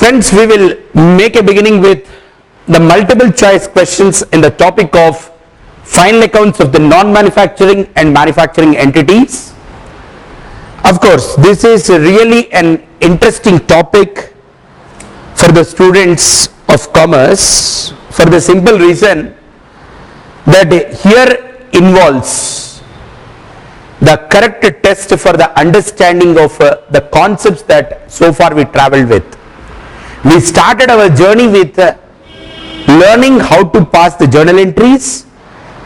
Friends, we will make a beginning with the multiple choice questions in the topic of final accounts of the non-manufacturing and manufacturing entities. Of course, this is really an interesting topic for the students of commerce for the simple reason that here involves the correct test for the understanding of the concepts that so far we traveled with. We started our journey with learning how to pass the journal entries,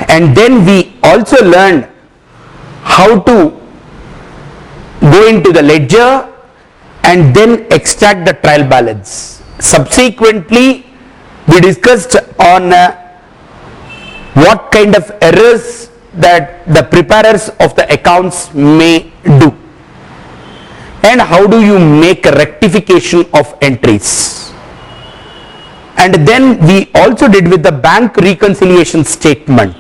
and then we also learned how to go into the ledger and then extract the trial balance. Subsequently, we discussed on what kind of errors that the preparers of the accounts may do, and how do you make a rectification of entries. And then we also did with the bank reconciliation statement.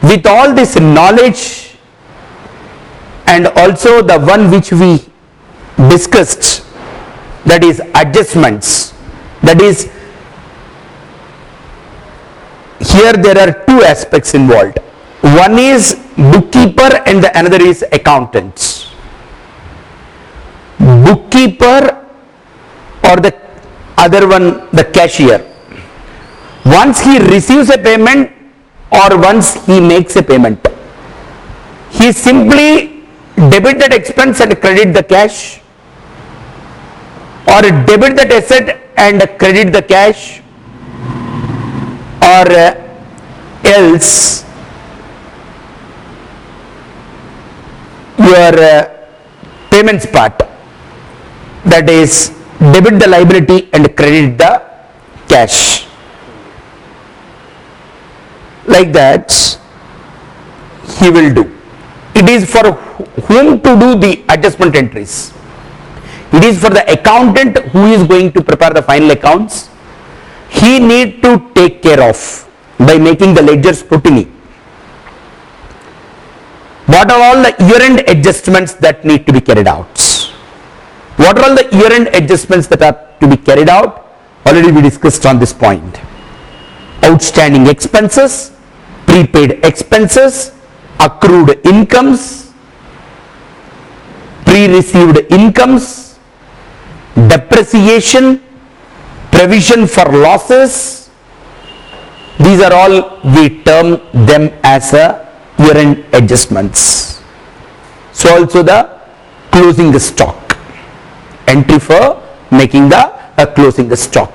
With all this knowledge and also the one which we discussed, that is adjustments, that is here there are two aspects involved. One is bookkeeper and the another is accountants. Bookkeeper or the other one, the cashier, once he receives a payment or once he makes a payment, he simply debit that expense and credit the cash, or debit that asset and credit the cash, or else your payments part, that is debit the liability and credit the cash. Like that he will do. It is for whom to do the adjustment entries. It is for the accountant who is going to prepare the final accounts. He need to take care of by making the ledgers scrutiny. What are all the year-end adjustments that need to be carried out? What are all the year-end adjustments that are to be carried out? Already we discussed on this point. Outstanding expenses, prepaid expenses, accrued incomes, pre-received incomes, depreciation, provision for losses. These are all, we term them as a year-end adjustments. So also the closing the stock, entry for making the closing the stock.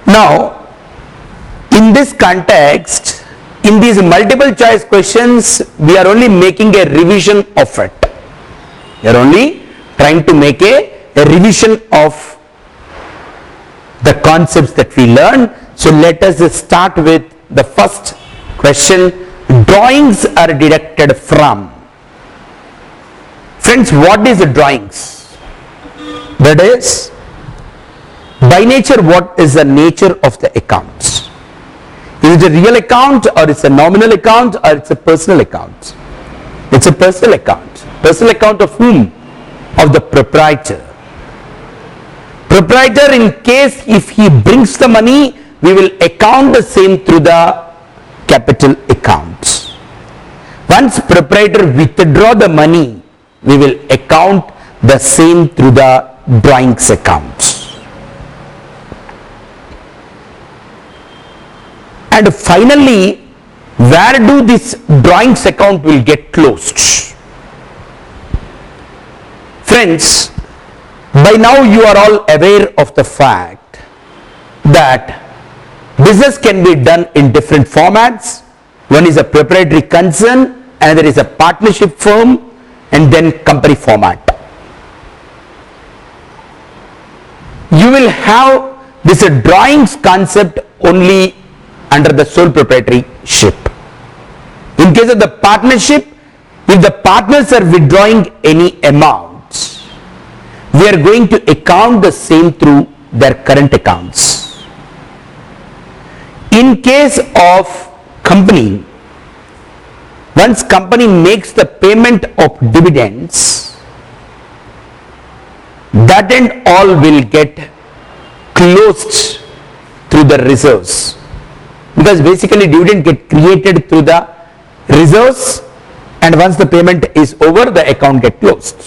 Now, in this context, in these multiple choice questions, we are only making a revision of it. We are only trying to make a revision of the concepts that we learned. So let us start with the first question. Drawings are deducted from. Friends, what is the drawings? That is, by nature, what is the nature of the accounts? Is it a real account, or it's a nominal account, or it's a personal account? It's a personal account. Personal account of whom? Of the proprietor. Proprietor, in case if he brings the money, we will account the same through the capital accounts. Once proprietor withdraw the money, we will account the same through the drawings accounts. And finally, where do this drawings account will get closed? Friends, by now you are all aware of the fact that business can be done in different formats. One is a proprietary concern, another is a partnership firm, and then company format. You will have this drawings concept only under the sole proprietorship. In case of the partnership, if the partners are withdrawing any amounts, we are going to account the same through their current accounts. In case of company, once company makes the payment of dividends, that and all will get closed through the reserves, because basically dividend get created through the reserves, and once the payment is over, the account get closed.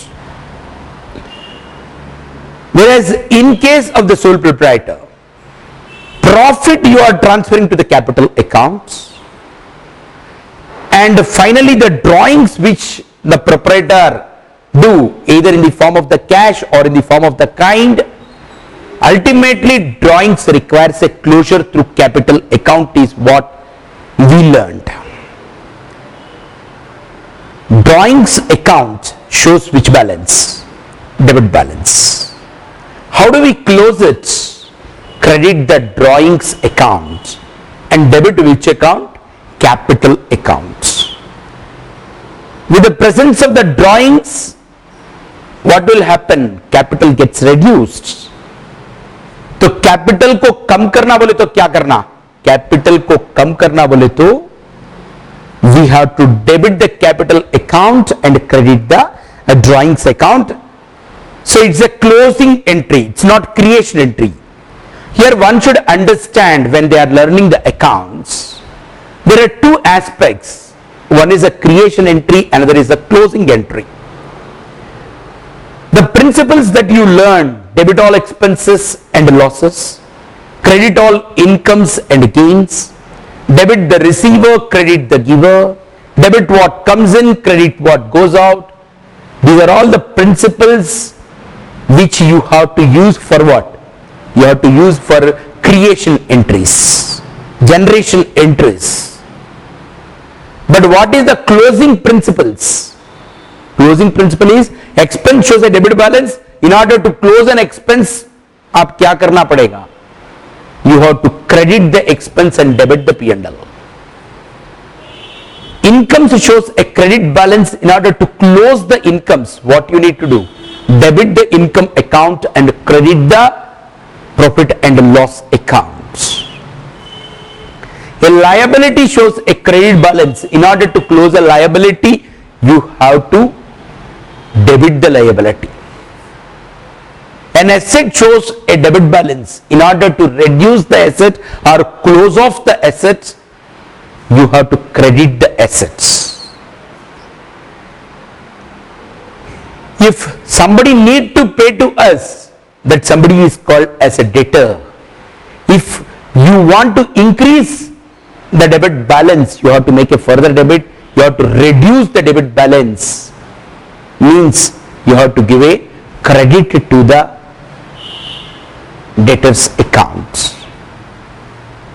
Whereas in case of the sole proprietor, profit you are transferring to the capital accounts, and finally the drawings which the proprietor do, either in the form of the cash or in the form of the kind, ultimately drawings requires a closure through capital account is what we learned. Drawings account shows which balance? Debit balance. How do we close it? Credit the drawings account and debit which account? Capital account. With the presence of the drawings, what will happen? Capital gets reduced. तो capital को कम करना बोले तो क्या करना? Capital को कम करना बोले तो we have to debit the capital account and credit the drawings account. So it's a closing entry, it's not creation entry. Here one should understand, when they are learning the accounts, there are two aspects. One is a creation entry, another is a closing entry. The principles that you learn: debit all expenses and losses, credit all incomes and gains, debit the receiver, credit the giver, debit what comes in, credit what goes out. These are all the principles which you have to use for what? You have to use for creation entries, generation entries. But what is the closing principles? Closing principle is expense shows a debit balance. In order to close an expense, आप क्या करना पड़ेगा? You have to credit the expense and debit the P&L. Incomes shows a credit balance. In order to close the incomes, what you need to do? Debit the income account and credit the profit and loss account. A liability shows a credit balance. In order to close a liability, you have to debit the liability. An asset shows a debit balance. In order to reduce the asset or close off the assets, you have to credit the assets. If somebody need to pay to us, that somebody is called as a debtor. If you want to increase the debit balance, you have to make a further debit. You have to reduce the debit balance. Means you have to give a credit to the debtor's account.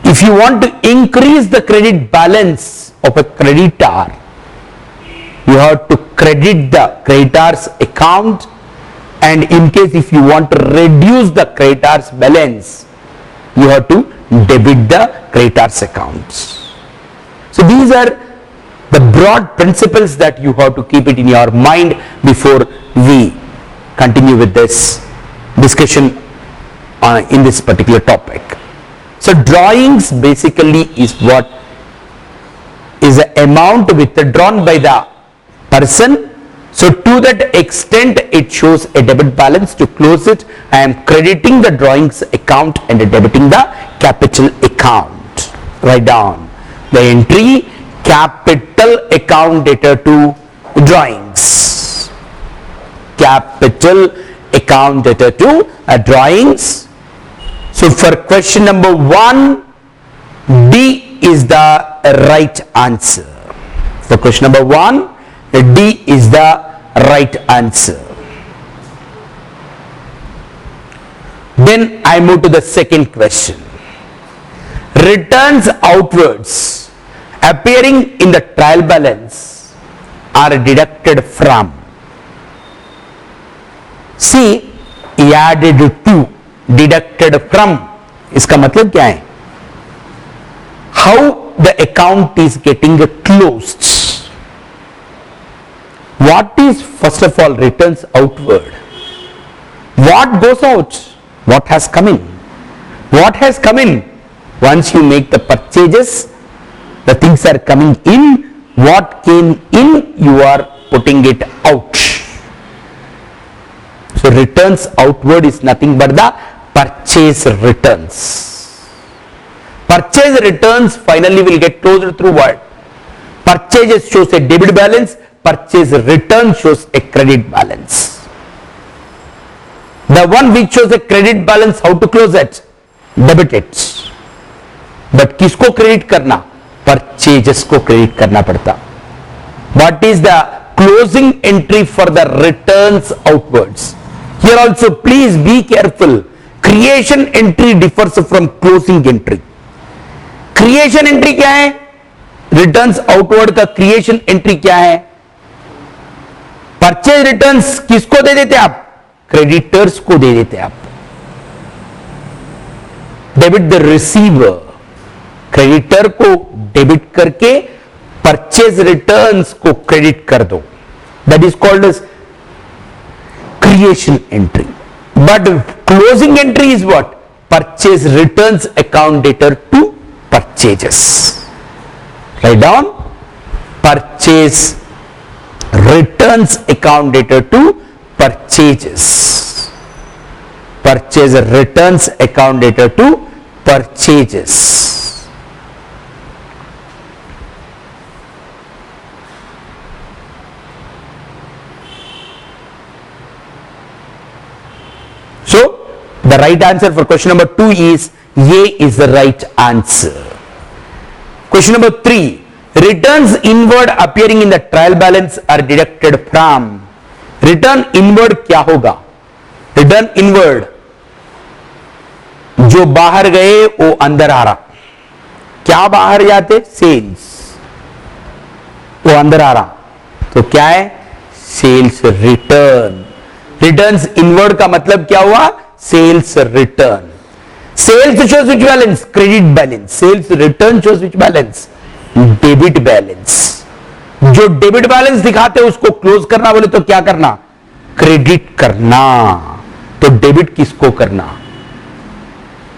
If you want to increase the credit balance of a creditor, you have to credit the creditor's account, and in case if you want to reduce the creditor's balance, you have to debit the creditor's accounts. So these are the broad principles that you have to keep it in your mind before we continue with this discussion in this particular topic. So drawings basically is what is the amount withdrawn by the person. So to that extent it shows a debit balance. To close it, I am crediting the drawings account and debiting the capital account. Write down the entry: capital account debtor to drawings. Capital account debtor to drawings. So for question number 1, D is the right answer. For question number 1, D is the right answer. Then I move to the second question. Returns outwards appearing in the trial balance are deducted from. See, added to, deducted from, इसका मतलब क्या है? How the account is getting closed. What is first of all returns outward? What goes out? What has come in? What has come in? Once you make the purchases, the things are coming in. What came in, you are putting it out. So returns outward is nothing but the purchase returns. Purchase returns finally will get closed through what? Purchases shows a debit balance, purchase return shows a credit balance. The one which shows a credit balance, how to close it? Debit it. But किसको credit करना? Purchases को credit करना पड़ता. What is the closing entry for the returns outwards? Here also please be careful. Creation entry differs from closing entry. Creation entry क्या है? Returns outward का creation entry क्या है? Purchase returns किसको दे देते आप? Creditors को दे देते आप. Debit the receiver. Creditor को debit करके purchase returns को credit कर दो. That is called as creation entry. But closing entry is what? Purchase returns account debtor to purchases. Write down. Purchase returns account debtor to purchases. Purchase returns account debtor to purchases. So the right answer for question number 2 is A is the right answer. Question number 3. Returns inward appearing in the trial balance are deducted from. Return inward क्या होगा? Return inward जो बाहर गए वो अंदर आ रहा. क्या बाहर जाते? सेल्स. वो अंदर आ रहा तो क्या है? Sales return. रिटर्न्स इनवर्ड का मतलब क्या हुआ? Sales return. Sales shows which balance? Credit balance. Sales return shows which balance? Debit balance. जो डेबिट बैलेंस दिखाते हैं उसको क्लोज करना बोले तो क्या करना? क्रेडिट करना. तो डेबिट किसको करना?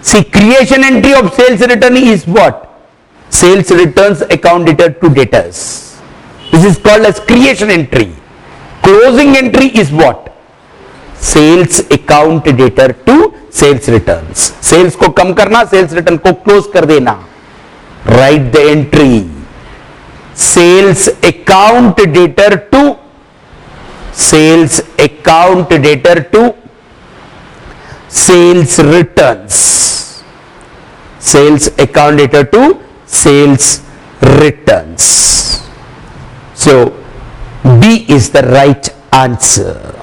See, creation entry of sales return is what? Sales returns account debtor to debtors. This is called as creation entry. Closing entry is what? Sales account debtor to sales returns. Sales को कम करना, sales return को close कर देना. Write the entry. Sales account debtor to sales account debtor to sales returns. Sales account debtor to sales returns. So B is the right answer.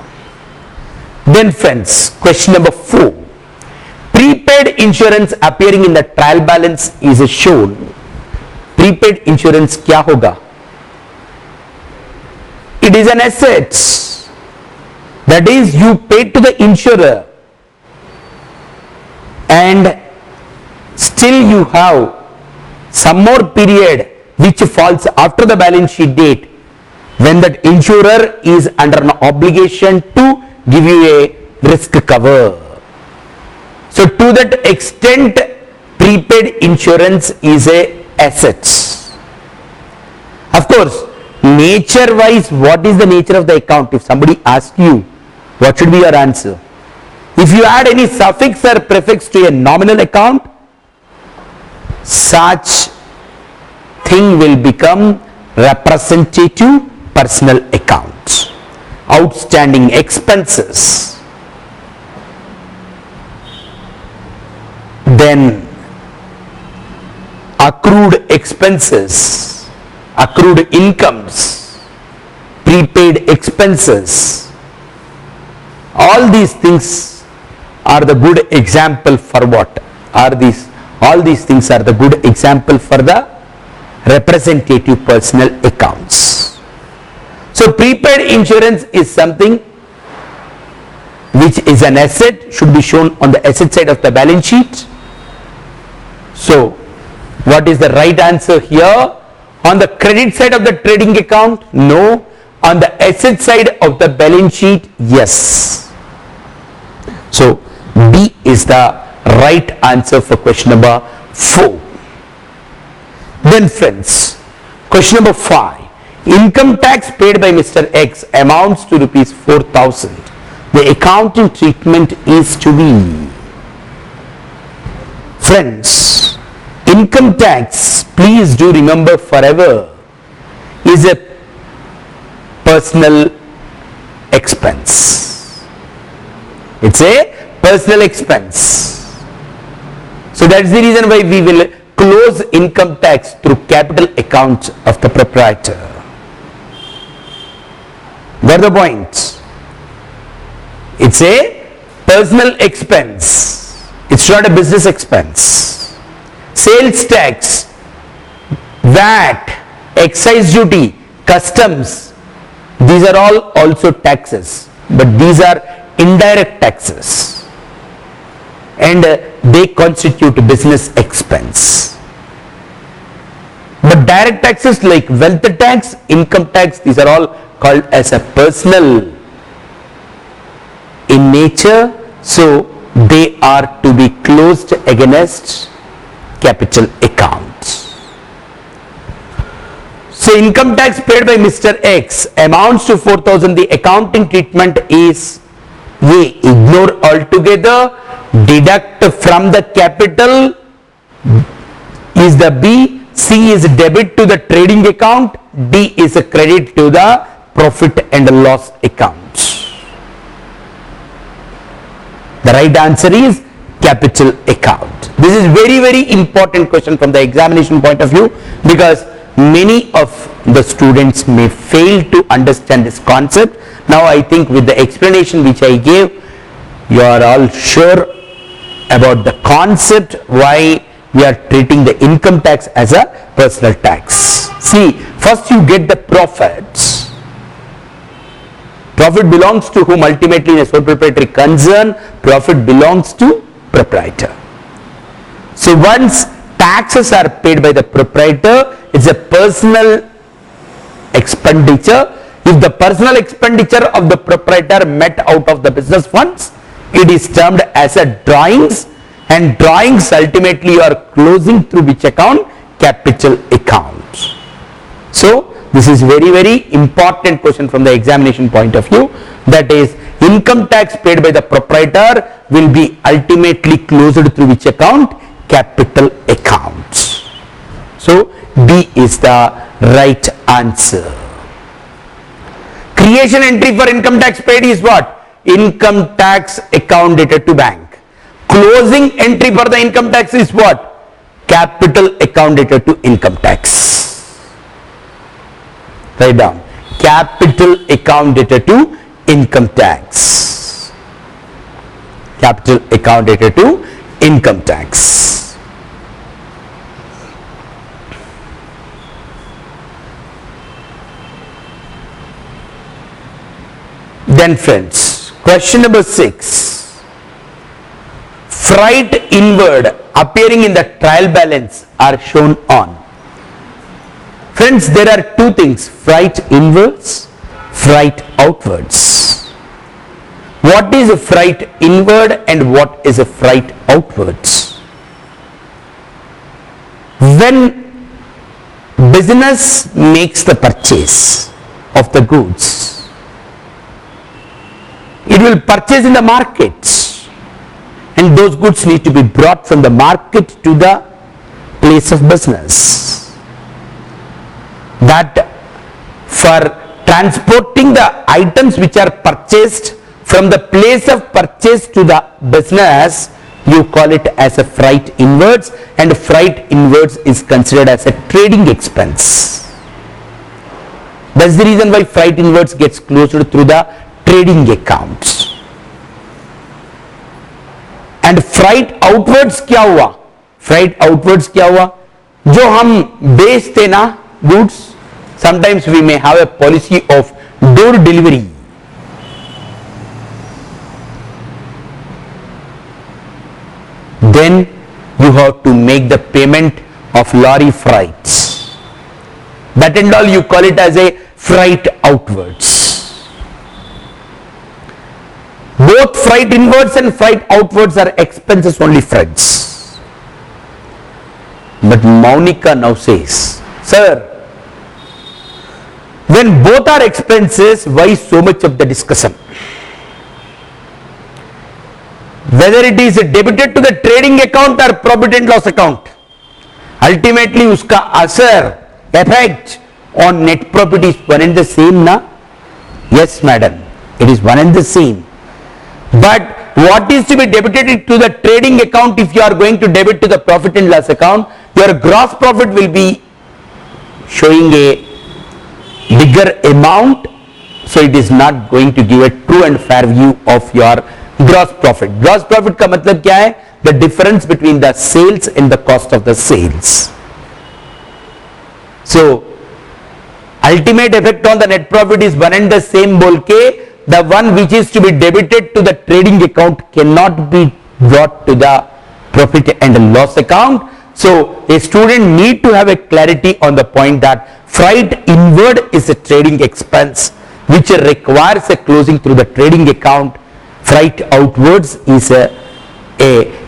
Then friends, question number 4. Prepaid insurance appearing in the trial balance is shown. Prepaid insurance क्या होगा? It is an asset. That is, you paid to the insurer and still you have some more period which falls after the balance sheet date when that insurer is under an obligation to give you a risk cover. So to that extent, prepaid insurance is a asset. Of course, nature wise, what is the nature of the account? If somebody asks you, what should be your answer? If you add any suffix or prefix to a nominal account, such thing will become representative personal account. Outstanding expenses, then accrued expenses, accrued incomes, prepaid expenses, all these things are the good example for what? All these things are the good example for the representative personal accounts. So prepaid insurance is something which is an asset, should be shown on the asset side of the balance sheet. So what is the right answer here? On the credit side of the trading account, no. On the asset side of the balance sheet, yes. So B is the right answer for question number 4. Then friends, question number 5. Income tax paid by Mr. X amounts to rupees 4,000. the accounting treatment is to be. Friends, income tax, please do remember forever, is a personal expense. It's a personal expense. So that's the reason why we will close income tax through capital account of the proprietor. What are the points? It's a personal expense. It's not a business expense. Sales tax, VAT, excise duty, customs, these are all also taxes, but these are indirect taxes and they constitute business expense. But direct taxes like wealth tax, income tax, these are all called as a personal in nature, so they are to be closed against capital accounts. So income tax paid by Mr. X amounts to 4,000. The accounting treatment is A, ignore altogether, deduct from the capital is the B, C is debit to the trading account, D is a credit to the profit and loss account. The right answer is capital account. This is very important question from the examination point of view, because many of the students may fail to understand this concept. Now I think with the explanation which I gave, you are all sure about the concept why we are treating the income tax as a personal tax. See, first you get the profits. Profit belongs to whom? Ultimately in a sole proprietary concern, profit belongs to proprietor. So once taxes are paid by the proprietor, it's a personal expenditure. If the personal expenditure of the proprietor met out of the business funds, it is termed as a drawings, and drawings ultimately are closing through which account? Capital account. So this is very important question from the examination point of view, that is income tax paid by the proprietor will be ultimately closed through which account? Capital account. So B is the right answer. Creation entry for income tax paid is what? Income tax account dated to bank. Closing entry for the income tax is what? Capital account dated to income tax. Write down. Capital account dated to income tax. Capital account dated to income tax. Then friends, question number 6. Freight inward appearing in the trial balance are shown on. Friends, there are two things, freight inwards, freight outwards. What is a freight inward and what is a freight outwards? When business makes the purchase of the goods, it will purchase in the markets, and those goods need to be brought from the market to the place of business. That for transporting the items which are purchased from the place of purchase to the business, you call it as a freight inwards, and freight inwards is considered as a trading expense. That's the reason why freight inwards gets closed through the trading accounts. And freight outwards क्या हुआ? Freight outwards क्या हुआ? जो हम बेचते ना goods, sometimes we may have a policy of door delivery. Then you have to make the payment of lorry freights. That and all you call it as a freight outwards. Both freight inwards and freight outwards are expenses only, friends. But Maunika now says, sir, when both are expenses, why so much of the discussion? whether it is debited to the trading account or profit and loss account, ultimately uska asar, effect on net profit is one and the same na? Yes madam, it is one and the same. But what is to be debited to the trading account? If you are going to debit to the profit and loss account, your gross profit will be showing a bigger amount, so it is not going to give a true and fair view of your gross profit. Gross profit का मतलब क्या है? The difference between the sales and the cost of the sales. So ultimate effect on the net profit is one and the same बोल के, the one which is to be debited to the trading account cannot be brought to the profit and loss account. So a student need to have a clarity on the point that freight inward is a trading expense which requires a closing through the trading account. Freight outwards is a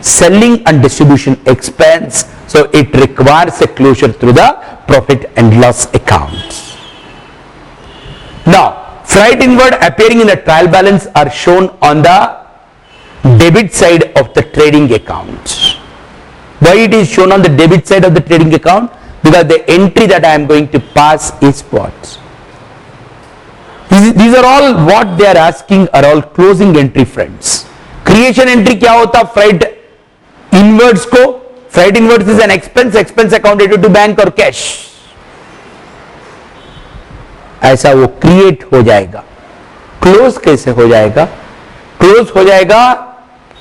selling and distribution expense, so it requires a closure through the profit and loss account. Now freight inward appearing in the trial balance are shown on the debit side of the trading account. Why it is shown on the debit side of the trading account? Because the entry that I am going to pass is what? These are all what they are asking are all closing entry friends. Creation entry क्या होता? Freight inwards को, freight inwards is an expense account due to bank और cash. ऐसा वो create हो जाएगा. Close कैसे हो जाएगा? क्लोज हो जाएगा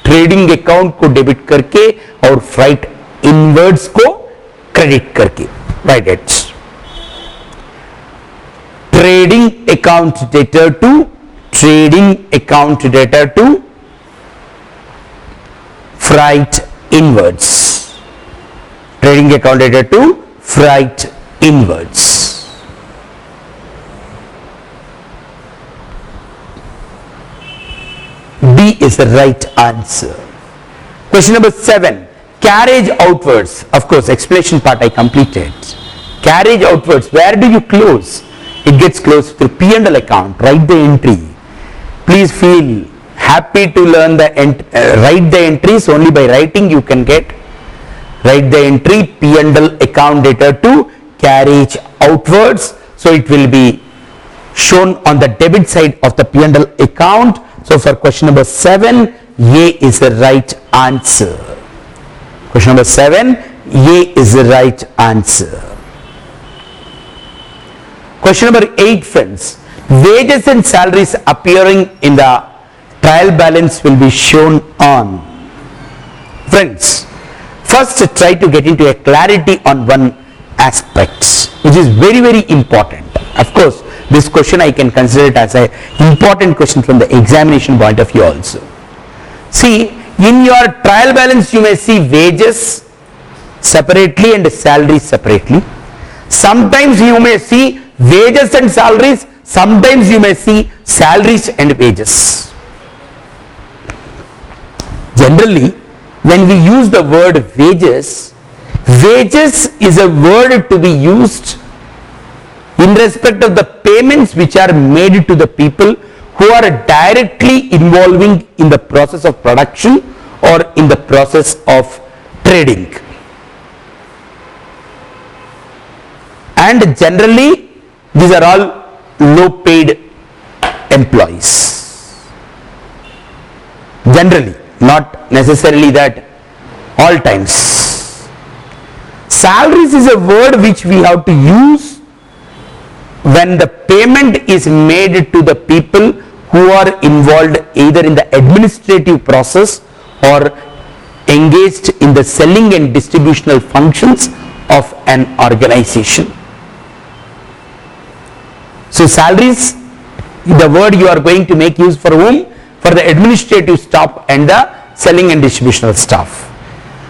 ट्रेडिंग अकाउंट को डेबिट करके और फ्राइट इनवर्ड्स को क्रेडिट करके. Write it. Trading account debtor to trading account debtor to freight inwards. Trading account debtor to freight inwards. B is the right answer. Question number 7. Carriage outwards. Of course, explanation part I completed. Carriage outwards. Where do you close? It gets closed through P&L account. Write the entry. Please feel happy to learn the write the entries. Only by writing you can get. Write the entry P&L account debtor to carriage outwards. So it will be shown on the debit side of the P&L account. So for question number 7, A is the right answer. Question number 7, A is the right answer. Question number 8, friends. Wages and salaries appearing in the trial balance will be shown on. Friends, first try to get into a clarity on one aspect which is very, very important. Of course, this question I can consider it as an important question from the examination point of view also. See, in your trial balance you may see wages separately and salaries separately. Sometimes you may see wages and salaries, sometimes you may see salaries and wages. Generally, when we use the word wages, wages is a word to be used in respect of the payments which are made to the people who are directly involving in the process of production or in the process of trading. And generally these are all low paid employees. Generally, not necessarily that all times. Salaries is a word which we have to use when the payment is made to the people who are involved either in the administrative process or engaged in the selling and distributional functions of an organization. So salaries, the word you are going to make use for whom? For the administrative staff and the selling and distributional staff.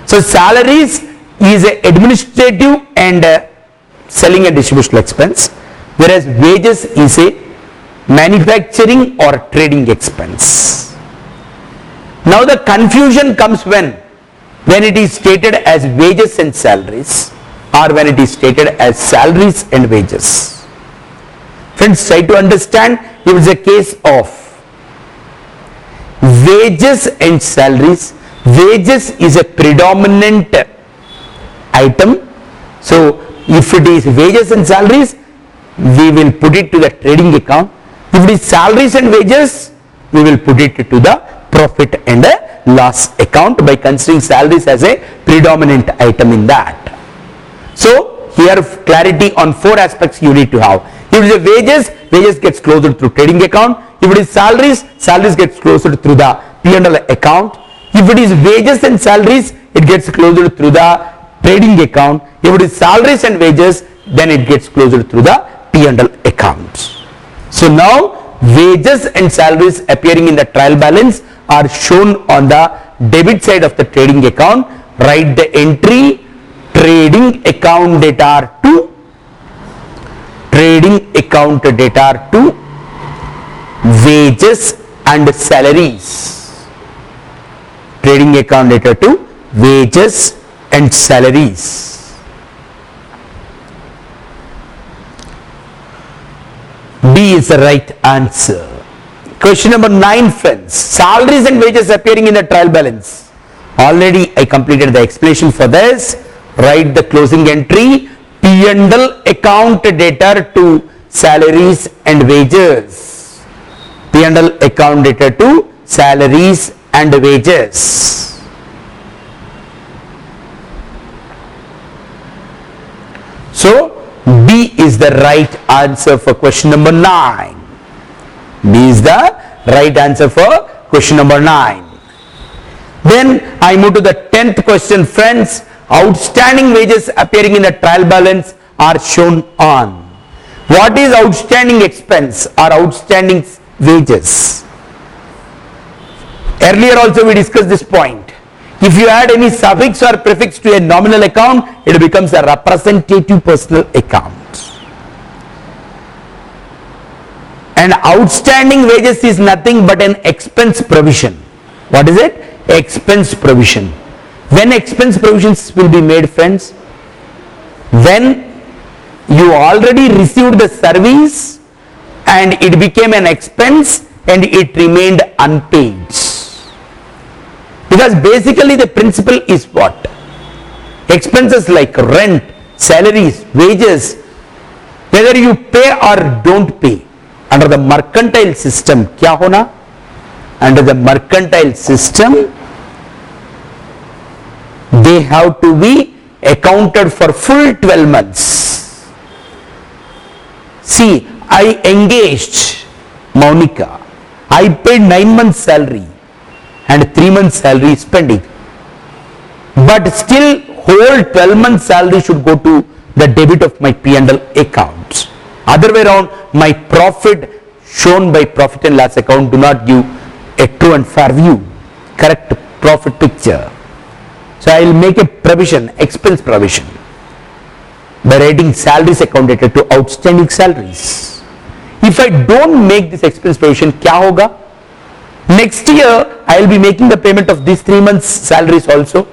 So salaries is a administrative and selling and distributional expense, whereas wages is a manufacturing or trading expense. Now the confusion comes when it is stated as wages and salaries or when it is stated as salaries and wages. Friends, try to understand if it is a case of wages and salaries. Wages is a predominant item. So if it is wages and salaries, we will put it to the trading account. If it is salaries and wages, we will put it to the profit and loss account by considering salaries as a predominant item in that. So here clarity on 4 aspects you need to have. If it is wages, wages gets closed through trading account. If it is salaries, salaries gets closed through the P&L account. If it is wages and salaries, it gets closed through the trading account. If it is salaries and wages, then it gets closed through the P&L account. So now wages and salaries appearing in the trial balance are shown on the debit side of the trading account. Write the entry trading account data to wages and salaries. Trading account data to wages and salaries. B is the right answer. Question number 9, friends. Salaries and wages appearing in the trial balance. Already I completed the explanation for this. Write the closing entry P&L account data to salaries and wages. P&L account data to salaries and wages. So B is the right answer for question number 9. B is the right answer for question number 9. Then I move to the 10th question, friends. Outstanding wages appearing in the trial balance are shown on. What is outstanding expense or outstanding wages? Earlier also we discussed this point. If you add any suffix or prefix to a nominal account, it becomes a representative personal account. And outstanding wages is nothing but an expense provision. What is it? Expense provision. When expense provisions will be made, friends? When you already received the service and it became an expense and it remained unpaid. Because basically the principle is what? Expenses like rent, salaries, wages, whether you pay or don't pay, under the mercantile system, क्या होना? Under the mercantile system, they have to be accounted for full 12 months. See, I engaged Monica. I paid 9 months salary and 3 months salary spending. But still whole 12 months salary should go to the debit of my P&L account. Other way around, my profit shown by profit and loss account do not give a true and fair view, correct profit picture. So I will make a provision, expense provision, by writing salaries account data to outstanding salaries. If I don't make this expense provision, क्या होगा? Next year I will be making the payment of these 3 months salaries also.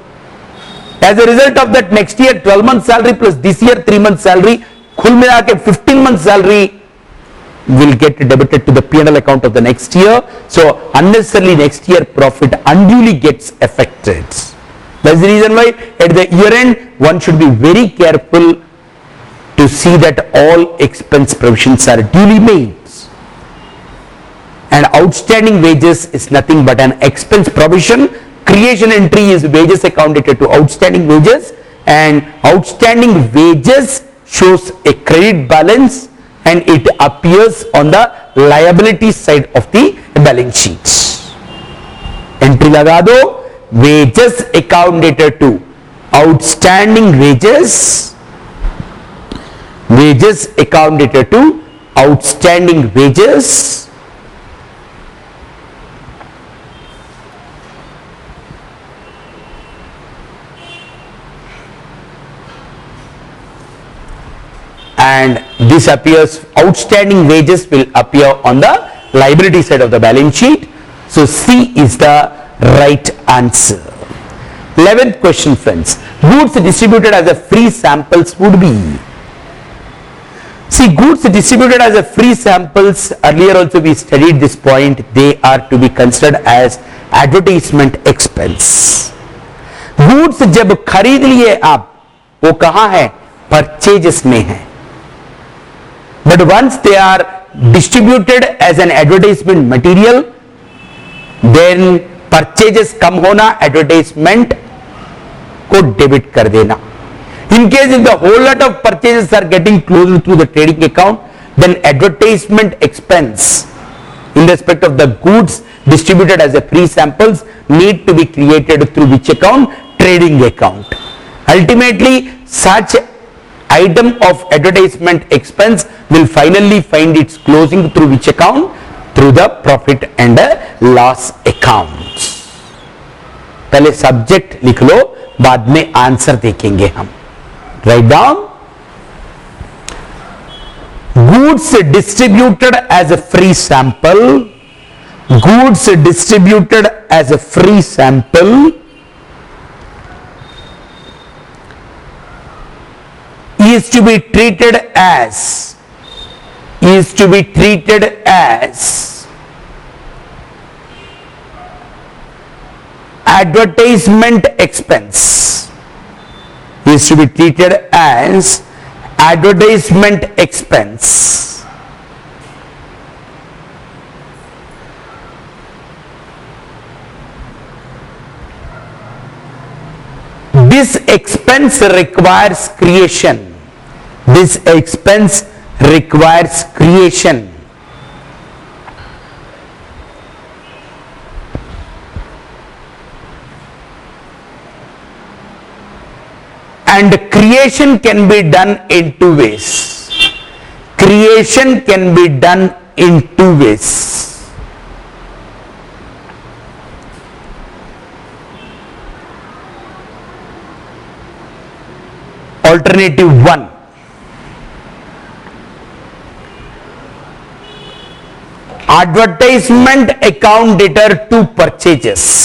As a result of that, next year 12 months salary plus this year 3 months salary, कुल मिला के 15 months salary will get debited to the P&L account of the next year. So unnecessarily next year profit unduly gets affected. That's the reason why at the year end one should be very careful to see that all expense provisions are duly made. And outstanding wages is nothing but an expense provision. Creation entry is wages account dated to outstanding wages, and outstanding wages shows a credit balance and it appears on the liability side of the balance sheet. Entry लगा दो, wages account dated to outstanding wages, wages account dated to outstanding wages, and this appears, outstanding wages will appear on the liability side of the balance sheet. So C is the right answer. 11th question, friends. Goods distributed as a free samples would be. See, goods distributed as a free samples, earlier also we studied this point, they are to be considered as advertisement expense. Goods जब खरीद लिए आप, वो कहां है? Purchases में है. But once they are distributed as an advertisement material, then purchases कम होना, advertisement को debit कर देना. In case if the whole lot of purchases are getting closed through the trading account, then advertisement expense in respect of the goods distributed as a free samples need to be created through which account? Trading account. Ultimately, such item of advertisement expense will finally find its closing through which account? Through the profit and loss accounts. पहले subject लिख लो, बाद में answer देखेंगे हम. Write down. Goods distributed as a free sample. Goods distributed as a free sample is to be treated as advertisement expense. Is to be treated as advertisement expense. This expense requires creation. This expense requires creation. And creation can be done in two ways. Creation can be done in two ways. Alternative 1. Advertisement account debtor to purchases.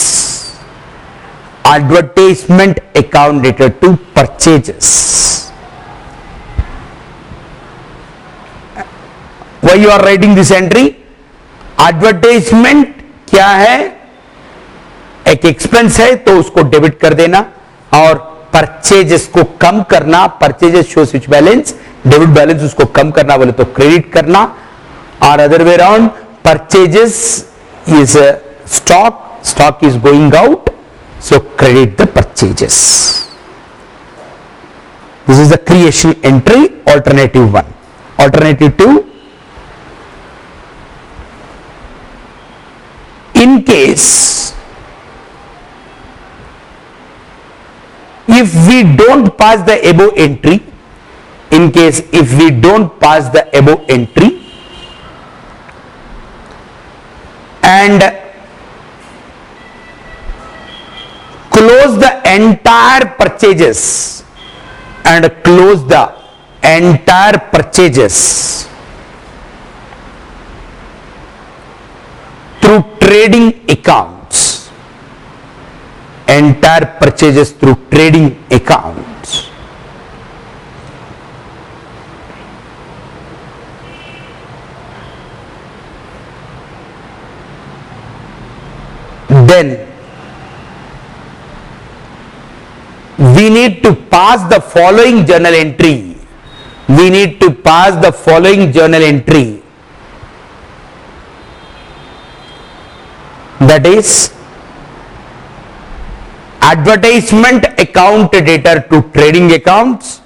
Advertisement account debtor to purchases. Why you are writing this entry? Advertisement क्या है? एक expense है तो उसको debit कर देना, और purchases को कम करना. Purchases shows which balance? Debit balance. उसको कम करना बोले तो क्रेडिट करना, और other way around. Purchases is stock, stock is going out, so credit the purchases. This is the creation entry, alternative 1. Alternative 2, in case if we don't pass the above entry, in case if we don't pass the above entry and close the entire purchases through trading accounts. Entire purchases through trading accounts. Then we need to pass the following journal entry. We need to pass the following journal entry. That is advertisement account debtor to trading accounts,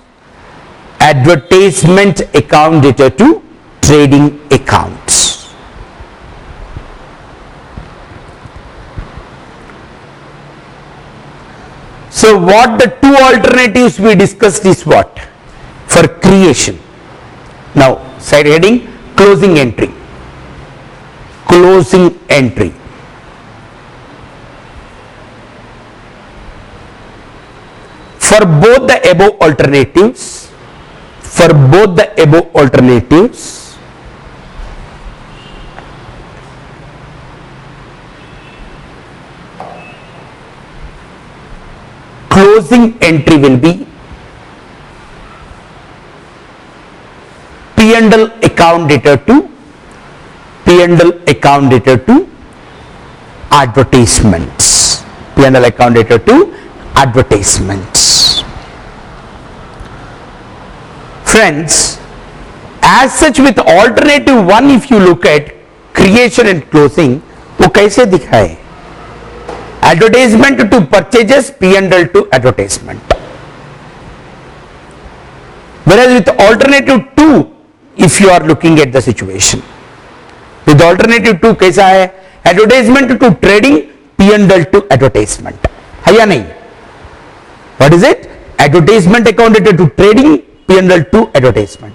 advertisement account debtor to trading accounts. So what the two alternatives we discussed is what? For creation. Now side heading, closing entry. Closing entry. For both the above alternatives, closing entry will be P&L account data to advertisements. P&L account data to advertisements. Friends, as such with alternative one, if you look at creation and closing, वो कैसे दिखा है? Advertisement to purchases, P&L to advertisement. Whereas with alternative 2, if you are looking at the situation, with alternative 2 कैसा है? Advertisement to trading, P&L to advertisement. है या नहीं? What is it? Advertisement account data to trading, P&L to advertisement.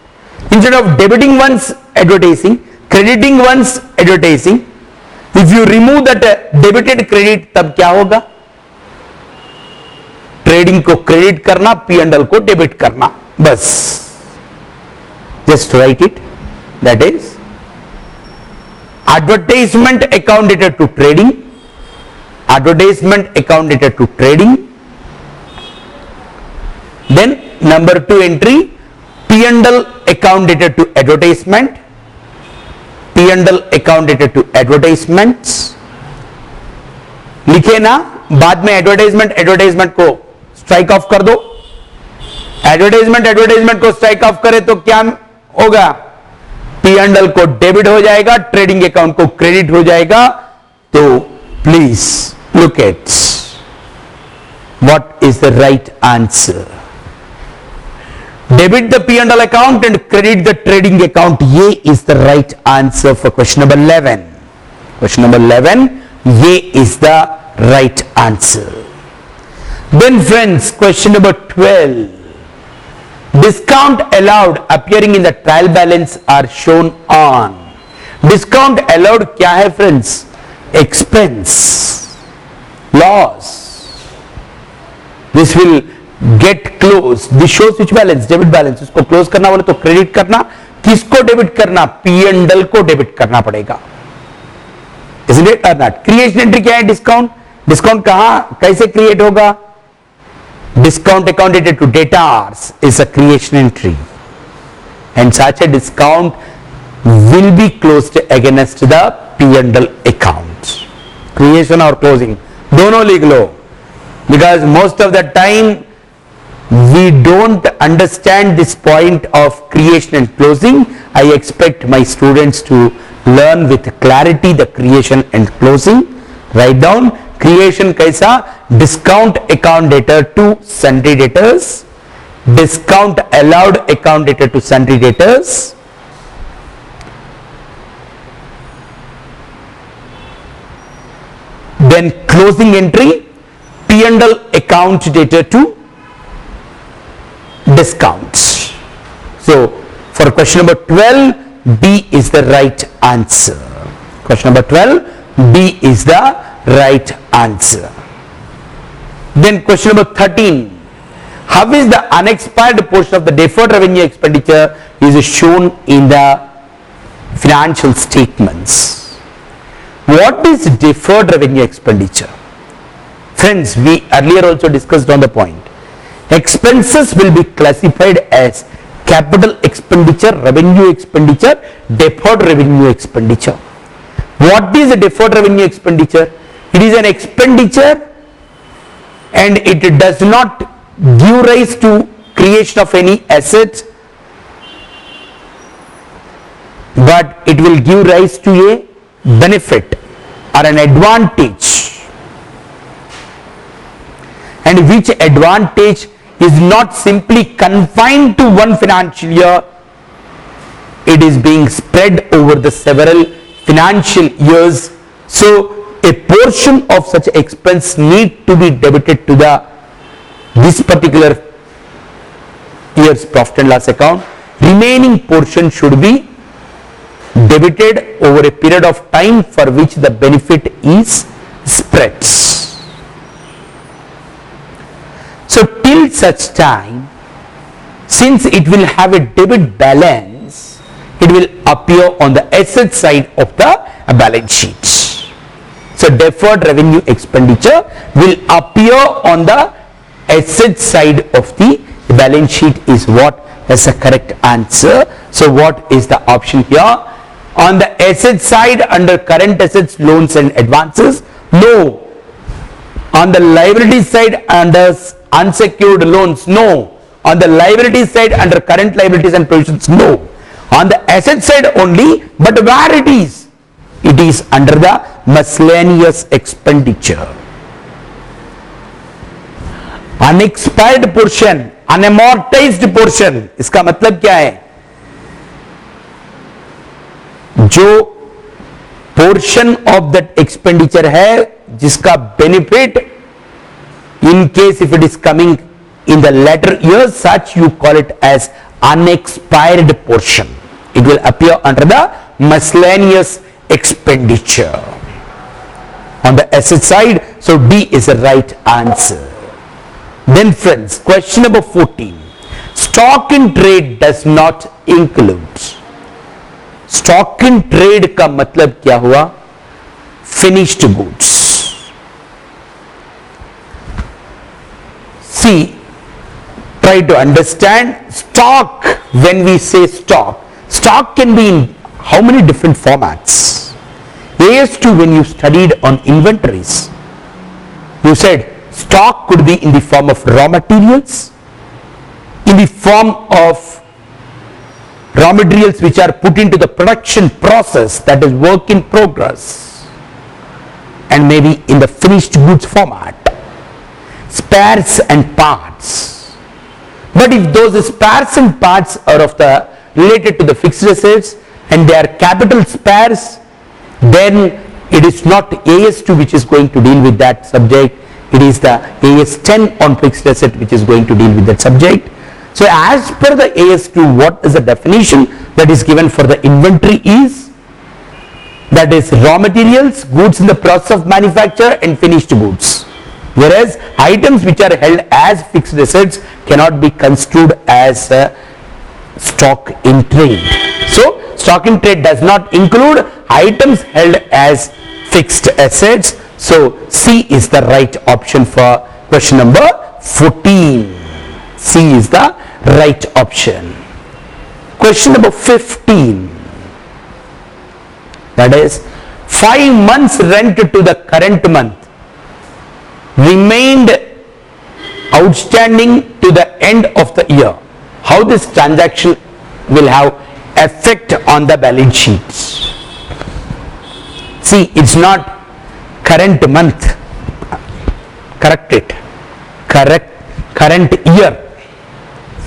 Instead of debiting one's advertising, crediting one's advertising, if you remove that debited credit, तब क्या होगा? Trading को credit करना, P&L को debit करना, बस. Just write it. That is advertisement account data to trading, advertisement account data to trading. Then number 2 entry, P&L account data to advertisement, P&L account data to advertisements. लिखे ना, बाद में advertisement को strike off कर दो. Advertisement को strike off करे तो क्या होगा? P&L को डेबिट हो जाएगा, ट्रेडिंग अकाउंट को क्रेडिट हो जाएगा. तो please look at what is the right answer. Debit the P&L account and credit the trading account. ये is the right answer for question number 11. Question number 11, ये is the right answer. Then friends, question number 12. Discount allowed appearing in the trial balance are shown on. Discount allowed क्या है friends? Expense, loss. This will get closed. This shows which balance? Debit balance. इसको close करना बोले तो credit करना. किसको debit करना? P&L को डेबिट करना पड़ेगा. Isn't it or not? Creation entry क्या है? डिस्काउंट. डिस्काउंट कहां कैसे क्रिएट होगा? Discount account data to debtors is a creation entry, and such a discount will be closed against the P&L account. Creation or closing दोनों लिख लो, because most of the time we don't understand this point of creation and closing. I expect my students to learn with clarity the creation and closing. Write down creation कैसा? Discount account data to sundry debtors, discount allowed account data to sundry debtors, then closing entry, P&L account data to discounts. So for question number 12, B is the right answer. Question number 12, B is the right answer. Then question number 13, how is the unexpired portion of the deferred revenue expenditure is shown in the financial statements? What is deferred revenue expenditure? Friends, we earlier also discussed on the point. Expenses will be classified as capital expenditure, revenue expenditure, deferred revenue expenditure. What is a deferred revenue expenditure? It is an expenditure and it does not give rise to creation of any assets, but it will give rise to a benefit or an advantage, and which advantage is not simply confined to one financial year. It is being spread over the several financial years. So a portion of such expense need to be debited to this particular year's profit and loss account. Remaining portion should be debited over a period of time for which the benefit is spread. So till such time, since it will have a debit balance, it will appear on the asset side of the balance sheet. So deferred revenue expenditure will appear on the asset side of the balance sheet is what as a correct answer. So what is the option here? On the asset side, under current assets, loans and advances, no. On the liability side, under unsecured loans, no. On the liability side, under current liabilities and provisions, no. On the asset side only, but where it is? It is under the miscellaneous expenditure. Unexpired portion, unamortized portion, इसका मतलब क्या है? जो portion of that expenditure है जिसका benefit in case if it is coming in the latter years, such you call it as unexpired portion. It will appear under the miscellaneous expenditure on the asset side. So D is the right answer. Then friends, question number 14. Stock in trade does not include. Stock in trade का मतलब क्या हुआ? Finished goods. See, try to understand stock. When we say stock, stock can be in how many different formats? AS2, when you studied on inventories, you said stock could be in the form of raw materials, in the form of raw materials which are put into the production process, that is work in progress, and maybe in the finished goods format, spares and parts. But if those spares and parts are of the related to the fixed assets and they are capital spares, then it is not AS2 which is going to deal with that subject. It is the AS10 on fixed asset which is going to deal with that subject. So as per the AS2, what is the definition that is given for the inventory is, that is raw materials, goods in the process of manufacture and finished goods. Whereas items which are held as fixed assets cannot be construed as stock in trade. So stock in trade does not include items held as fixed assets. So C is the right option for question number 14. C is the right option. Question number 15. That is 5 months rent to the current month remained outstanding to the end of the year. How this transaction will have effect on the balance sheet? See, it's not current month, correct it, current year.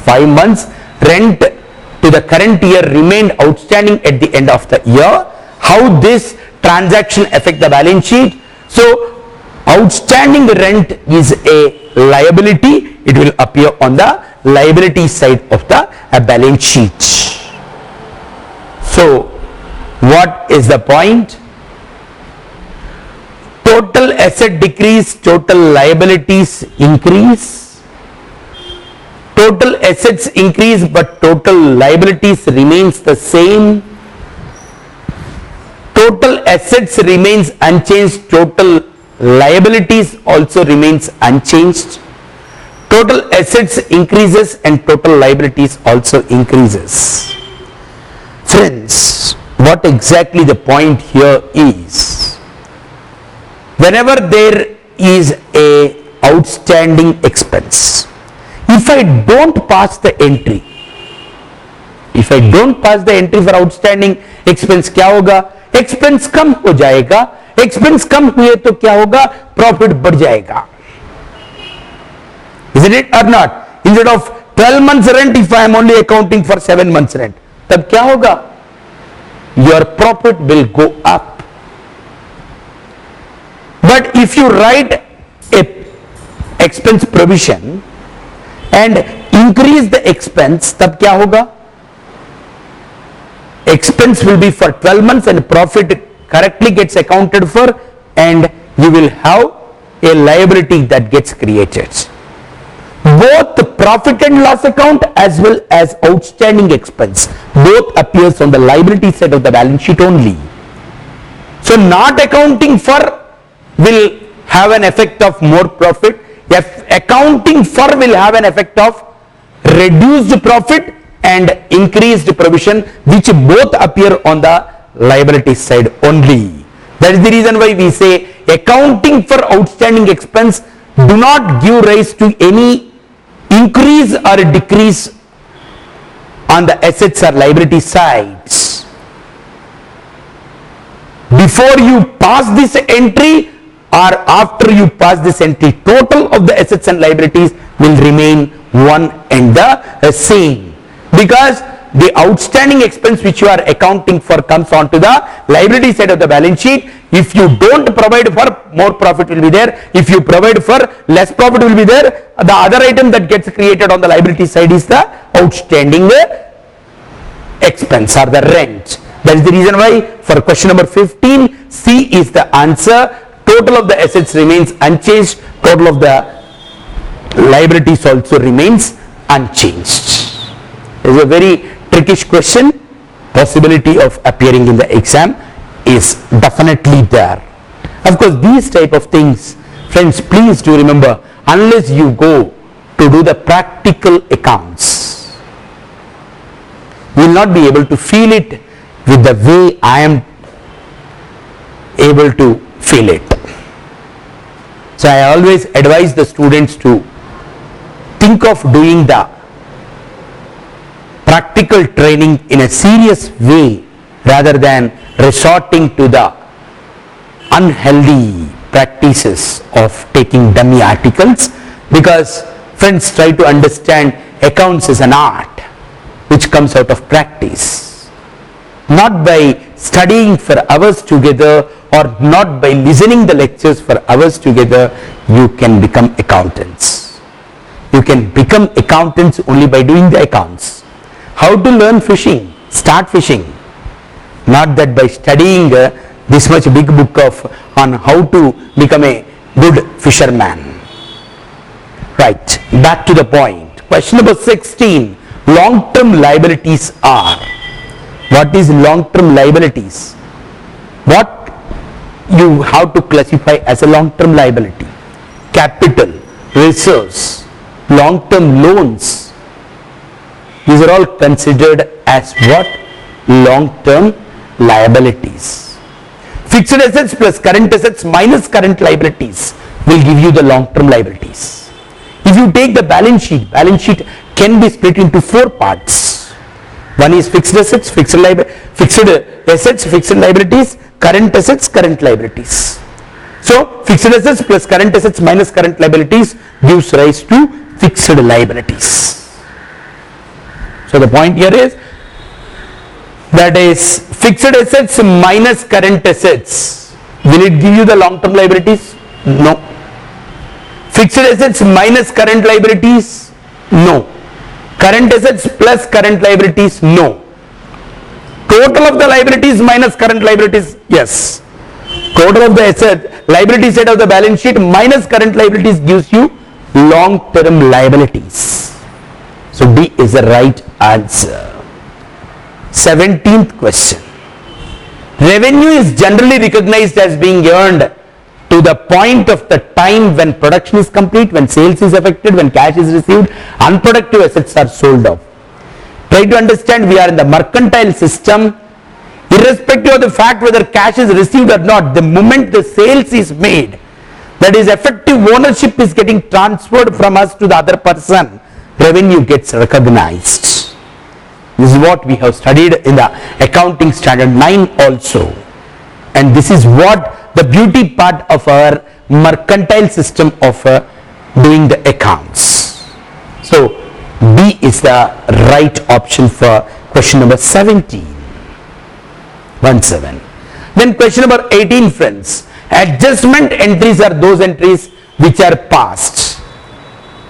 5 months rent to the current year remained outstanding at the end of the year. How this transaction affect the balance sheet? So outstanding rent is a liability. It will appear on the liability side of the balance sheet. So what is the point? Total asset decrease, total liabilities increase. Total assets increase but total liabilities remains the same. Total assets remains unchanged, total liabilities also remains unchanged. Total assets increases and total liabilities also increases. Friends, what exactly the point here is? Whenever there is a outstanding expense, if I don't pass the entry, for outstanding expense, क्या होगा? Expense कम हो जाएगा. Expense कम हुए तो क्या होगा? Profit बढ़ जाएगा. Isn't it or not? Instead of 12 months rent, if I am only accounting for 7 months rent, तब क्या होगा? Your profit will go up. But if you write a expense provision and increase the expense, तब क्या होगा? Expense will be for 12 months and profit correctly gets accounted for, and you will have a liability that gets created. Both the profit and loss account as well as outstanding expense both appears on the liability side of the balance sheet only. So not accounting for will have an effect of more profit. If accounting for will have an effect of reduced profit and increased provision, which both appear on the liability side only. That is the reason why we say accounting for outstanding expense do not give rise to any increase or decrease on the assets or liability sides. Before you pass this entry or after you pass this entry, total of the assets and liabilities will remain one and the same, because the outstanding expense which you are accounting for comes onto the liability side of the balance sheet. If you don't provide for, more profit will be there. If you provide for, less profit will be there. The other item that gets created on the liability side is the outstanding expense or the rent. That is the reason why for question number 15, C is the answer. Total of the assets remains unchanged. Total of the liabilities also remains unchanged. It is a very trickish question. Possibility of appearing in the exam is definitely there. Of course, these type of things, friends, please do remember, unless you go to do the practical accounts, you will not be able to feel it with the way I am able to feel it. So I always advise the students to think of doing the practical training in a serious way rather than resorting to the unhealthy practices of taking dummy articles, because friends, try to understand accounts is an art which comes out of practice, not by studying for hours together or not by listening the lectures for hours together. You can become accountants. You can become accountants only by doing the accounts. How to learn fishing? Start fishing. Not that by studying this much big book on how to become a good fisherman. Right, back to the point. Question number 16. Long-term liabilities are. What is long-term liabilities? What you have to classify as a long-term liability? Capital, reserves, long-term loans. These are all considered as what? Long-term liabilities. Fixed assets plus current assets minus current liabilities will give you the long-term liabilities. If you take the balance sheet can be split into 4 parts. One is fixed assets, fixed assets, fixed liabilities, current assets, current liabilities. So fixed assets plus current assets minus current liabilities gives rise to fixed liabilities. So the point here is, that is fixed assets minus current assets. Will it give you the long-term liabilities? No. Fixed assets minus current liabilities? No. Current assets plus current liabilities? No. Total of the liabilities minus current liabilities? Yes. Total of the asset liability side of the balance sheet minus current liabilities gives you long-term liabilities. So D is the right answer. 17th question. Revenue is generally recognized as being earned to the point of the time when production is complete, when sales is effected, when cash is received, unproductive assets are sold off. Try to understand, we are in the mercantile system. Irrespective of the fact whether cash is received or not, the moment the sales is made, that is effective ownership is getting transferred from us to the other person, revenue gets recognized. This is what we have studied in the accounting standard 9 also, and this is what the beauty part of our mercantile system of doing the accounts. So B is the right option for question number 17. 17. Then question number 18, friends. Adjustment entries are those entries which are passed.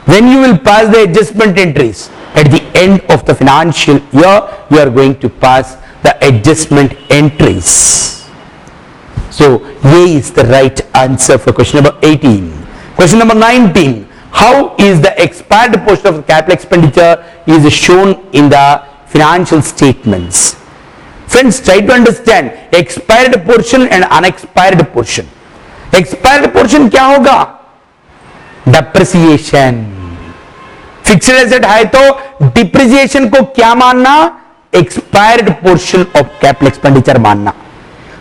When you will pass the adjustment entries? At the end of the financial year, you are going to pass the adjustment entries. So A is the right answer for question number 18. Question number 19. How is the expired portion of the capital expenditure is shown in the financial statements? Friends, try to understand expired portion and unexpired portion. Expired portion क्या होगा? Depreciation. Fixed asset है तो depreciation को क्या मानना, expired portion of capital expenditure मानना।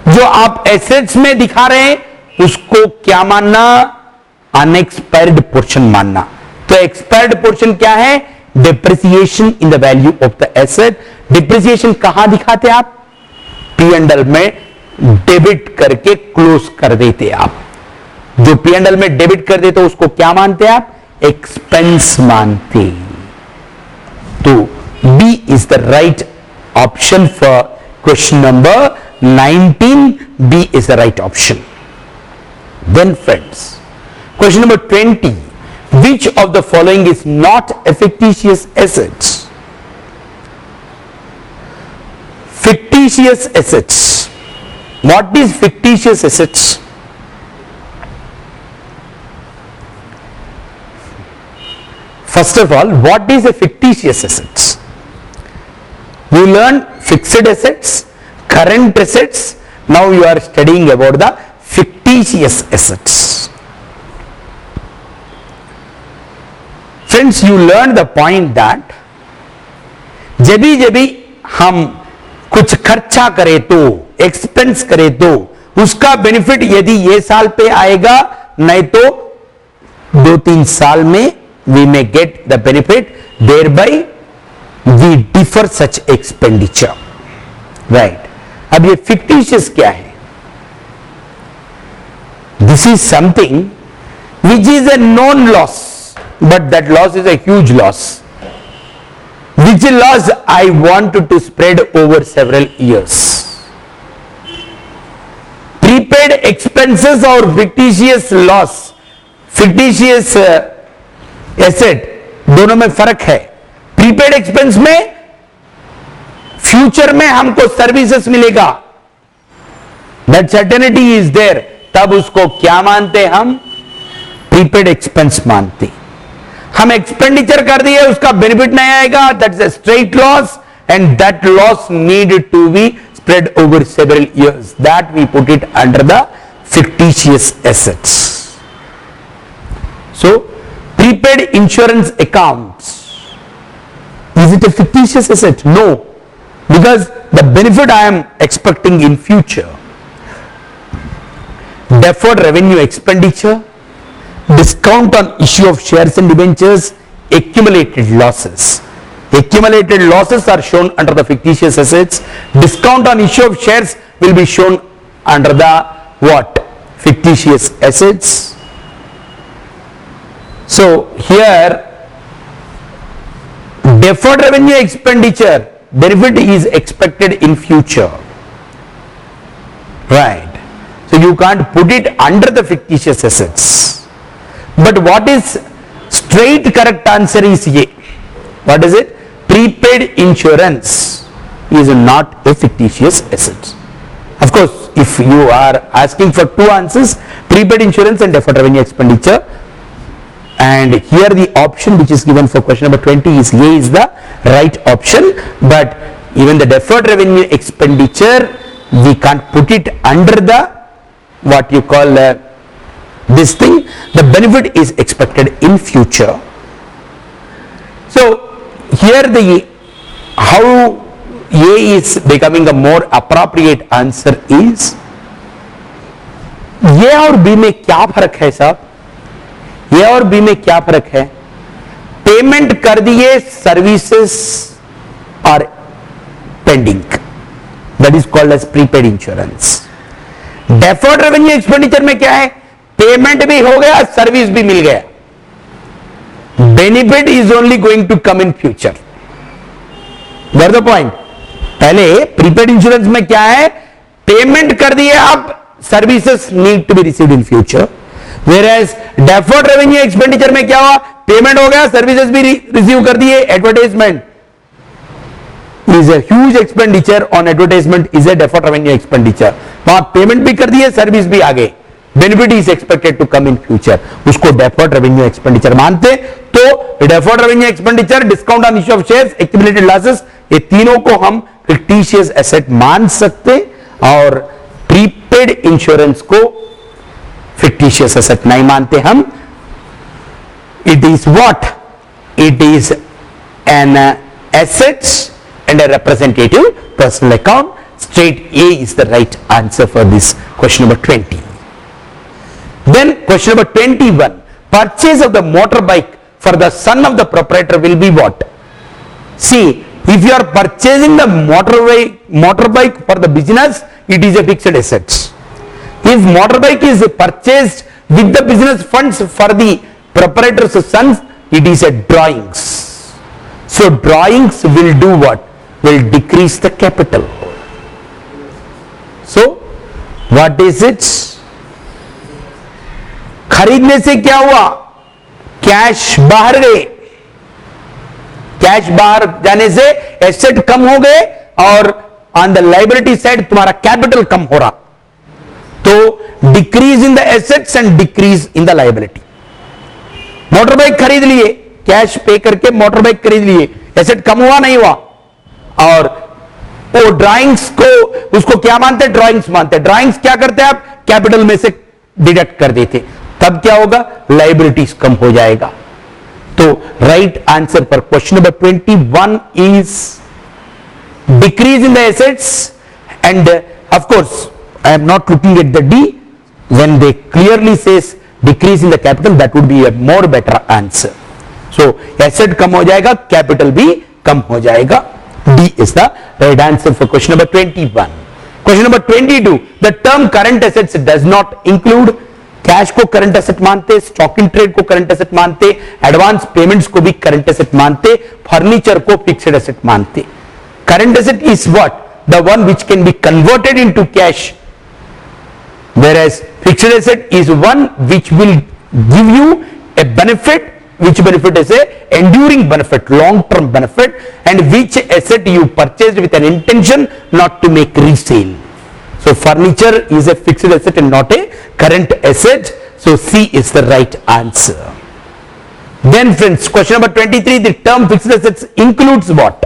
जो आप एसेट्स में दिखा रहे हैं उसको क्या मानना, अनएक्सपायर्ड पोर्शन मानना। तो एक्सपायर्ड पोर्शन क्या है, depreciation in the value of the asset. Depreciation कहां दिखाते आप, P&L में डेबिट करके क्लोज कर देते आप। जो P&L में डेबिट कर देते उसको क्या मानते आप, एक्सपेंस मानते। तो B is the right option for question number 19. B is the right option. Then friends, question number 20. Which of the following is not a fictitious assets? Fictitious assets. What is fictitious assets? First of all, what is a fictitious assets? You learn fixed assets, current assets. Now you are studying about the fictitious assets. Friends, you learn the point that जब भी हम कुछ खर्चा करें तो, expense करें तो उसका बेनिफिट यदि ये साल पे आएगा, नहीं तो 2-3 साल में we may get the benefit, thereby we defer such expenditure. Right. अब ये fictitious क्या है? This is something which is a known loss, but that loss is a huge loss. Which loss I want to spread over several years. Prepaid expenses और fictitious loss, fictitious asset, दोनों में फर्क है। Prepaid expense में future में हमको services मिलेगा, that certainty is there, तब उसको क्या मानते हम, प्रीपेड एक्सपेंस मानते। हम एक्सपेंडिचर कर दिए, उसका बेनिफिट नहीं आएगा, that's a straight loss and that loss need to be spread over several years, that we put it under the fictitious assets. So prepaid insurance accounts, is it a fictitious asset? No, because the benefit I am expecting in future. Deferred revenue expenditure, discount on issue of shares and debentures, accumulated losses. Accumulated losses are shown under the fictitious assets. Discount on issue of shares will be shown under the what? Fictitious assets. So here deferred revenue expenditure benefit is expected in future, right? So you can't put it under the fictitious assets. But what is straight correct answer is A. What is it? Prepaid insurance is not a fictitious asset. Of course, if you are asking for two answers, prepaid insurance and deferred revenue expenditure, and here the option which is given for question number 20 is A is the right option. But even the deferred revenue expenditure, we can't put it under the what you call this thing. The benefit is expected in future. So here the how A is becoming a more appropriate answer is, A और B में क्या फर्क है साहब? ए और B में क्या फर्क है? पेमेंट कर दिए, सर्विसेज और pending, that is called as prepaid insurance. Deferred revenue expenditure में क्या है? पेमेंट भी हो गया, सर्विस भी मिल गया, benefit is only going to come in future. Get the point? पहले प्रीपेड इंश्योरेंस में क्या है? पेमेंट कर दिए आप, services need to be received in future. Whereas deferred revenue expenditure में क्या हुआ? पेमेंट हो गया, सर्विसेज भी रिसीव कर दिए, advertisement is a huge expenditure on advertisement is a deferred revenue expenditure. वहां पेमेंट भी कर दिए, सर्विस भी आ गए, benefit is expected to come in future, उसको डेफर्ड रेवेन्यू एक्सपेंडिचर मानते। तो deferred revenue expenditure, discount on issue of shares, accumulated losses, ये तीनों को हम फिक्टिशियस एसेट मान सकते, और प्रीपेड इंश्योरेंस को फिक्टिशियस एसेट नहीं मानते हम। It is what? it is an assets and a representative personal account. Straight A is the right answer for this question number 20. Then question number 21, purchase of the motorbike for the son of the proprietor will be what? See, if you are purchasing the motorbike for the business, it is a fixed asset. If motorbike is purchased with the business funds for the proprietor's sons, it is a drawings. So drawings will do what? Will decrease the capital. So what is it? खरीदने से क्या हुआ? Cash बाहर गए, cash बाहर जाने से asset कम हो गए और ऑन द लायबिलिटी साइड तुम्हारा कैपिटल कम हो रहा, तो decrease in the assets and decrease in the liability. Motorbike खरीद लिए, कैश पे करके मोटरबाइक खरीद लिए, एसेट कम हुआ नहीं हुआ, और वो ड्राइंग्स को उसको क्या मानते हैं? ड्राइंग्स मानते हैं. ड्राइंग्स क्या करते हैं? आप कैपिटल में से डिडक्ट कर देते, तब क्या होगा? लायबिलिटीज कम हो जाएगा. तो राइट आंसर पर question number 21 is decrease in the assets and of course I am not looking at the D. When they clearly says decrease in the capital, that would be a more better answer. So asset कम हो जाएगा, capital भी कम हो जाएगा. D is the right answer for question number 21. Question number 22. The term current assets does not include cash को current asset मानते, stock in trade को current asset मानते, एडवांस पेमेंट्स को भी करंट एसेट मानते, फर्नीचर को फिक्स्ड एसेट मानते. Current asset is what? The one which can be converted into cash, whereas fixed asset is one which will give you a benefit, which benefit is a enduring benefit, long term benefit, and which asset you purchased with an intention not to make resale. So furniture is a fixed asset and not a current asset. So C is the right answer. Then friends, question number 23, the term fixed assets includes what?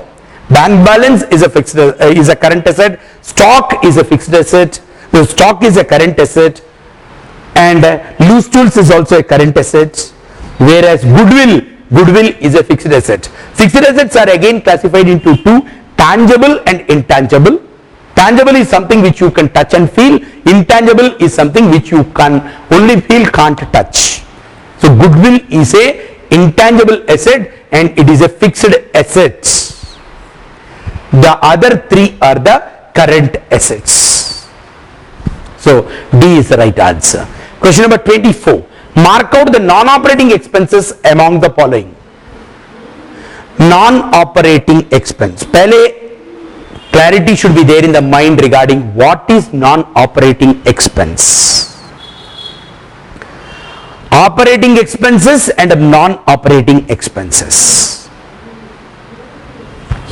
Bank balance is a fixed is a current asset, stock is a fixed asset, so stock is a current asset, and loose tools is also a current asset, whereas goodwill is a fixed asset. Fixed assets are again classified into two, tangible and intangible. Tangible is something which you can touch and feel, intangible is something which you can only feel, can't touch. So goodwill is a intangible asset and it is a fixed asset. The other three are the current assets. So D is the right answer. Question number 24. Mark out the non-operating expenses among the following. Non-operating expense. Pehle clarity should be there in the mind regarding what is non-operating expense. Operating expenses and non-operating expenses.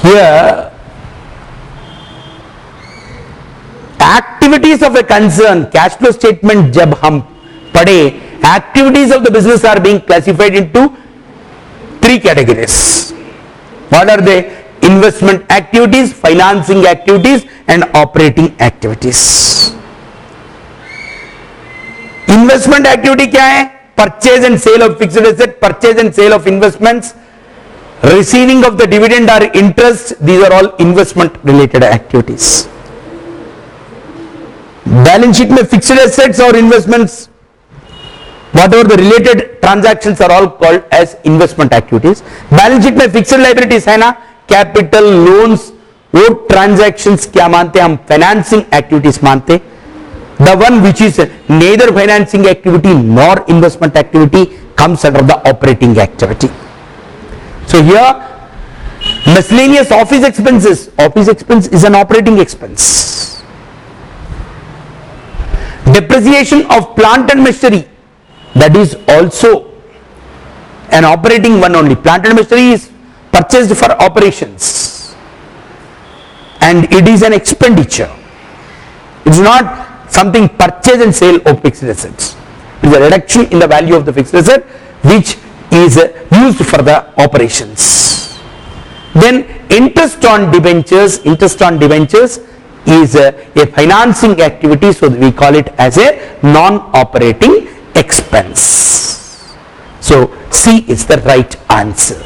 Here, activities of a concern, cash flow statement जब हम पढ़े, activities of the business are being classified into three categories. What are they? Investment activities, financing activities, and operating activities. Investment activity क्या है? Purchase and sale of fixed asset, purchase and sale of investments, receiving of the dividend or interest. These are all investment related activities. Balance sheet में fixed assets or investments, whatever the related transactions are all called as investment activities. Balance sheet में fixed liabilities है ना, capital, loans, वो transactions क्या मानते हैं हम? Financing activities मानते. The one which is nether financing activity nor investment activity comes under the operating activity. So here miscellaneous office expenses, office expense is an operating expense. Depreciation of plant and machinery, that is also an operating one only. Plant and machinery is purchased for operations and it is an expenditure. It is not something purchase and sale of fixed assets. It is a reduction in the value of the fixed asset which is used for the operations. Then interest on debentures, interest on debentures is a financing activity, so we call it as a non-operating expense. So C is the right answer.